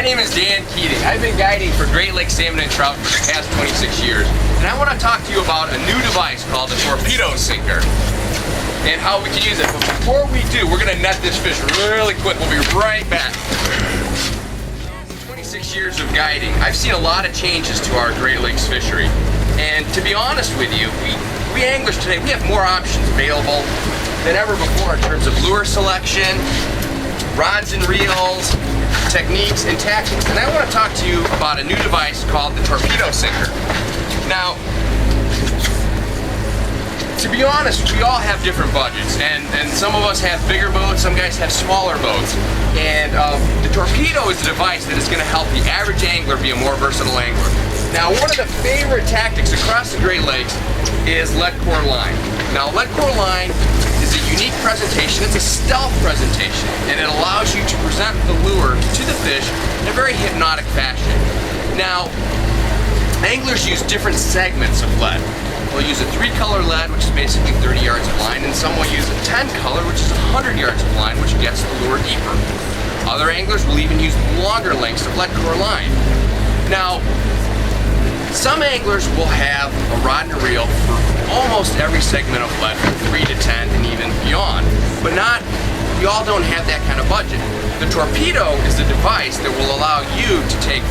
name is Dan Keating. I've been guiding for Great Lakes salmon and trout for the past 26 years. And I want to talk to you about a new device called the torpedo sinker and how we can use it. But before we do, we're going to net this fish really quick. We'll be right back. 26 years of guiding, I've seen a lot of changes to our Great Lakes fishery. And to be honest with you, we anglers today, we have more options available than ever before in terms of lure selection, rods and reels, techniques and tactics. And I want to talk to you about a new device called the torpedo sinker. Now, to be honest, we all have different budgets, and some of us have bigger boats, some guys have smaller boats. And the torpedo is a device that is going to help the average angler be a more versatile angler. Now, one of the favorite tactics across the Great Lakes is lead core line. Now, lead core line is a unique presentation. It's a stealth presentation, and it allows you to present the lure to the fish in a very hypnotic fashion. Now, anglers use different segments of lead. They'll use a 3-color lead, which is basically 30 yards of line, and some will use a 10-color, which is 100 yards of line, which gets the lure deeper. Other anglers will even use longer lengths of lead core line. Now, some anglers will have a rod and a reel for almost every segment of lead, from 3 to 10 and even beyond. But we all don't have that kind of budget. The torpedo is the device that will allow you to take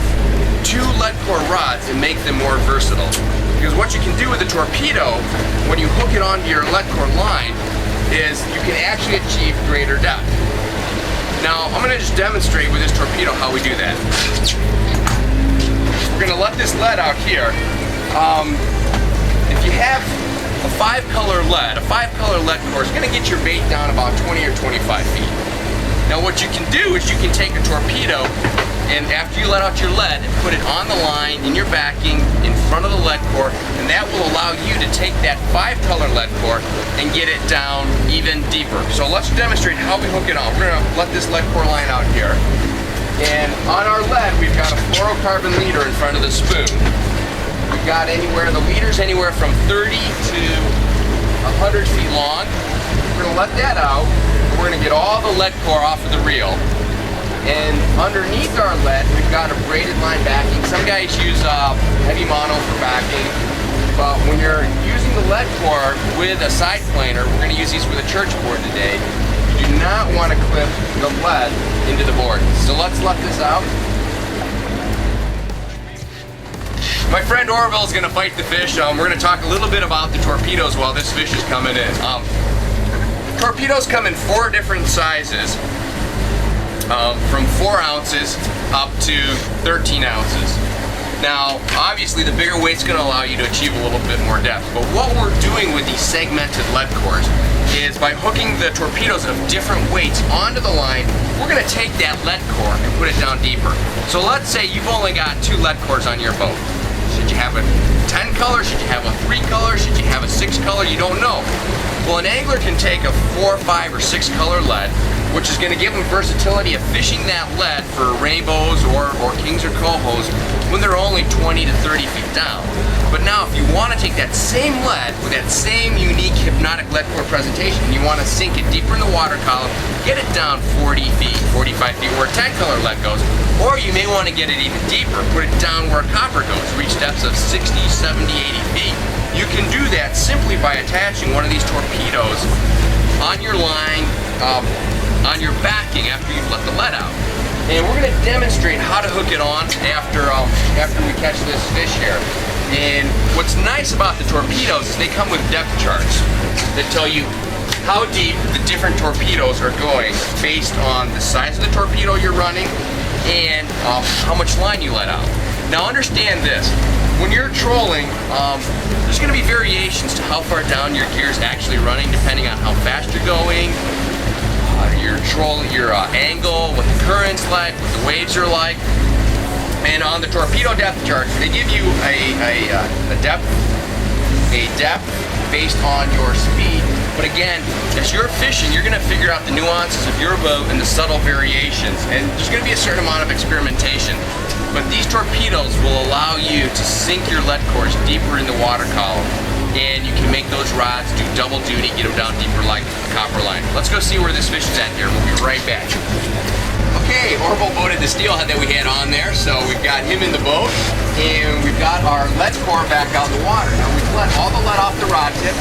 2 lead core rods and make them more versatile. Because what you can do with the torpedo, when you hook it onto your lead core line, is you can actually achieve greater depth. Now, I'm going to just demonstrate with this torpedo how we do that. We're going to let this lead out here. If you have a 5-color lead, a 5-color lead core is going to get your bait down about 20 or 25 feet. Now what you can do is you can take a torpedo, and after you let out your lead, put it on the line in your backing in front of the lead core, and that will allow you to take that 5-color lead core and get it down even deeper. So let's demonstrate how we hook it on. We're going to let this lead core line out here. And on our lead, we've got a fluorocarbon leader in front of the spoon. We've got the leader's anywhere from 30 to 100 feet long. We're going to let that out. We're going to get all the lead core off of the reel. And underneath our lead, we've got a braided line backing. Some guys use heavy mono for backing. But when you're using the lead core with a side planer, we're going to use these with a church board today. You do not want to clip the lead into the board. So let's let this out. My friend Orville is going to fight the fish. We're going to talk a little bit about the torpedoes while this fish is coming in. Torpedoes come in 4 different sizes, from 4 ounces up to 13 ounces. Now, obviously, the bigger weight's going to allow you to achieve a little bit more depth. But what we're doing with these segmented lead cores is by hooking the torpedoes of different weights onto the line, we're going to take that lead core and put it down deeper. So let's say you've only got 2 lead cores on your boat. Should you have a 10-color? Should you have a 3-color? Should you have a 6-color? You don't know. Well, an angler can take a 4, 5, or 6-color lead, which is going to give them versatility of fishing that lead for rainbows or kings or cohos when they're only 20 to 30 feet down. But now if you want to take that same lead with that same unique hypnotic lead core presentation and you want to sink it deeper in the water column, get it down 40 feet, 45 feet where a 10-color lead goes, or you may want to get it even deeper, put it down where copper goes, reach depths of 60, 70, 80 feet. You can do that simply by attaching one of these torpedoes on your line, on your backing after you've let the lead out. And we're going to demonstrate how to hook it on after we catch this fish here. And what's nice about the torpedoes is they come with depth charts that tell you how deep the different torpedoes are going based on the size of the torpedo you're running and how much line you let out. Now understand this, when you're trolling, there's going to be variations to how far down your gear is actually running depending on how fast you're going, your angle, what the current's like, what the waves are like. And on the torpedo depth charts, they give you a depth based on your speed. But again, as you're fishing, you're going to figure out the nuances of your boat and the subtle variations. And there's going to be a certain amount of experimentation. But these torpedoes will allow you to sink your lead cores deeper in the water column. And you can make those rods do double duty, get them down deeper like a copper line. Let's go see where this fish is at here. We'll be right back. Okay, Orville boated the steelhead that we had on there, so we've got him in the boat, and we've got our lead core back out in the water. Now we've let all the lead off the rod tip,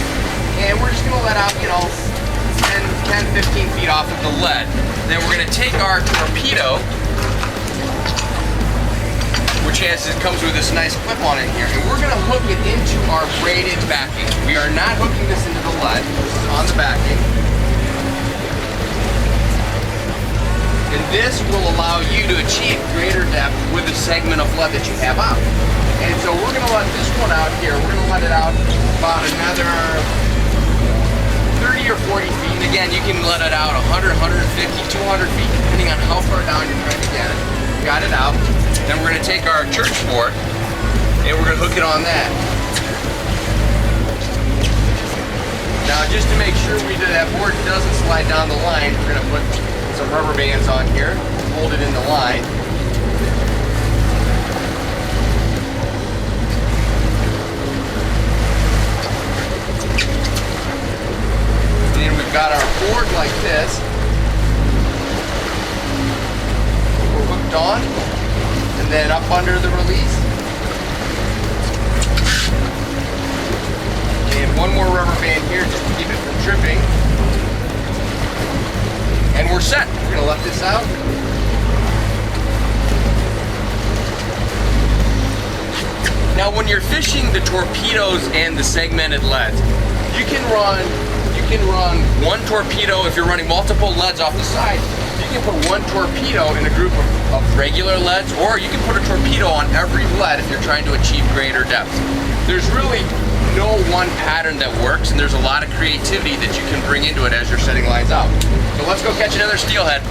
and we're just gonna let out, 10, 15 feet off of the lead. Then we're gonna take our torpedo, which comes with this nice clip on it here, and we're gonna hook it into our braided backing. We are not hooking this into the lead, this is on the backing. And this will allow you to achieve greater depth with the segment of lead that you have out. And so we're gonna let this one out here, we're gonna let it out about another 30 or 40 feet. Again, you can let it out 100, 150, 200 feet, depending on how far down you're trying to get it. Got it out. Then we're gonna take our church fork and we're gonna hook it on that. Now, just to make sure that board doesn't slide down the line, we're gonna put some rubber bands on here, hold it in the line. And then we've got our board like this. We're hooked on, and then up under the release. And one more rubber band here just to keep it from tripping. And we're set. We're gonna let this out. Now when you're fishing the torpedoes and the segmented leads, you can run one torpedo. If you're running multiple leads off the side, you can put one torpedo in a group of regular leads, or you can put a torpedo on every lead if you're trying to achieve greater depth. There's really no one pattern that works, and there's a lot of creativity that you can bring into it as you're setting lines out. So let's go catch another steelhead.